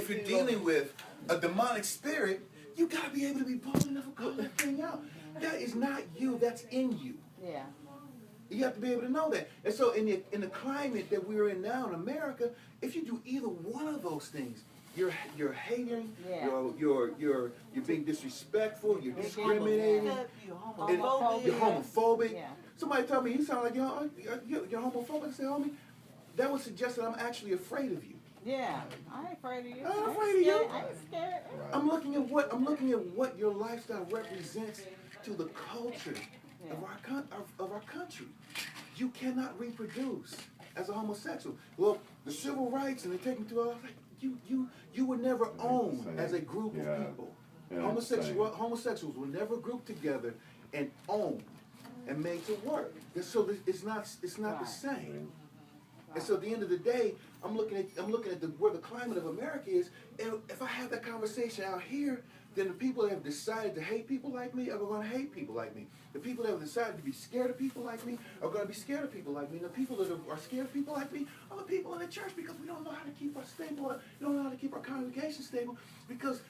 if you're dealing with a demonic spirit, you got to be able to be bold enough to call that thing out. That is not you. That's in you. Yeah. You have to be able to know that. And so in the climate that we're in now in America, if you do either one of those things, you're hating, you're being disrespectful, you're discriminating, you're homophobic. Yeah. Somebody told me, you sound like you're homophobic. I said, homie, that would suggest that I'm actually afraid of you. Yeah, I ain't afraid of you. I ain't afraid of you. I ain't scared. I'm looking at what your lifestyle represents to the culture of our country. You cannot reproduce as a homosexual. Well, the civil rights and they take me to all like you were never owned as a group of people. Homosexuals were never grouped together and owned and made to work. So it's not the same. And so at the end of the day, I'm looking at where the climate of America is, and if I have that conversation out here, then the people that have decided to hate people like me are going to hate people like me. The people that have decided to be scared of people like me are going to be scared of people like me. And the people that are scared of people like me are the people in the church, because we don't know how to keep our stable, we don't know how to keep our congregation stable, because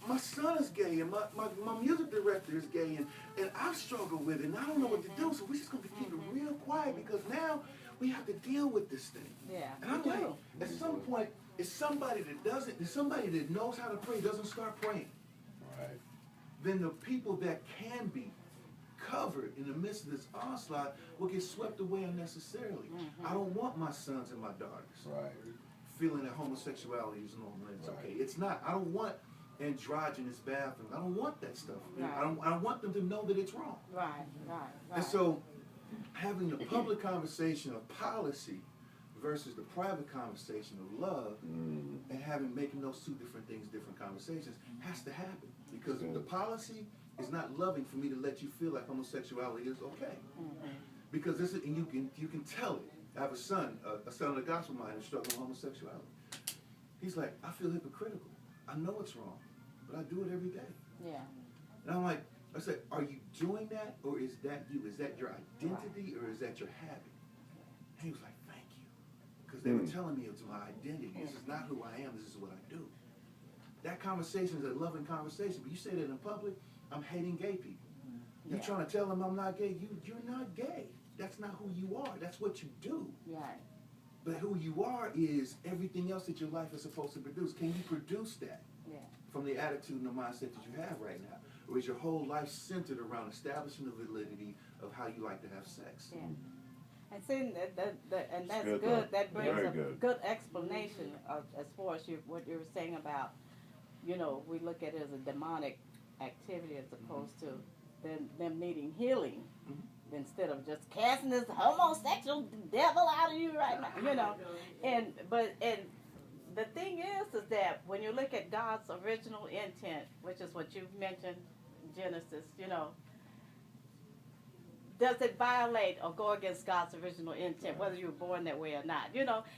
my son is gay and my music director is gay, and I've struggled with it and I don't know what to do, so we're just going to keep it real quiet, because now we have to deal with this thing. Yeah. And I'm like, at some point, if somebody that knows how to pray doesn't start praying, right, then the people that can be covered in the midst of this onslaught will get swept away unnecessarily. I don't want my sons and my daughters feeling that homosexuality is normal and it's okay. It's not. I don't want androgynous bathrooms. I don't want that stuff. I don't want them to know that it's wrong. Right. And so having the public conversation of policy versus the private conversation of love, and making those two different things, different conversations, has to happen, because the policy is not loving for me to let you feel like homosexuality is okay, because this is, and you can tell it. I have a son of the gospel mind who's struggling with homosexuality. He's like, I feel hypocritical. I know it's wrong, but I do it every day. Yeah. And I'm like, I said, are you doing that, or is that you? Is that your identity, or is that your habit? And he was like, thank you. Because they were telling me it's my identity. This is not who I am, this is what I do. That conversation is a loving conversation, but you say that in public, I'm hating gay people. You're trying to tell them I'm not gay. You're not gay. That's not who you are. That's what you do. Right. But who you are is everything else that your life is supposed to produce. Can you produce that from the attitude and the mindset that you have right now? Or is your whole life centered around establishing the validity of how you like to have sex? Yeah. And see, and that's good, good. That brings very a good explanation of, as far as what you were saying about, we look at it as a demonic activity as opposed to them needing healing, instead of just casting this homosexual devil out of you right now, And the thing is that when you look at God's original intent, which is what you've mentioned, Genesis, does it violate or go against God's original intent, whether you were born that way or not?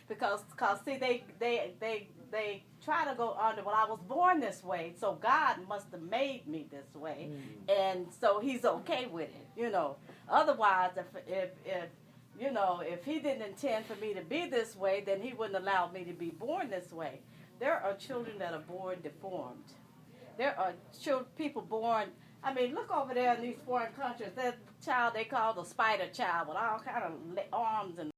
Because see, they try to go under, well, I was born this way, so God must have made me this way, and so He's okay with it, Otherwise, if He didn't intend for me to be this way, then He wouldn't allow me to be born this way. There are children that are born deformed. There are people born. I mean, look over there in these foreign countries. That child they call the spider child with all kind of arms and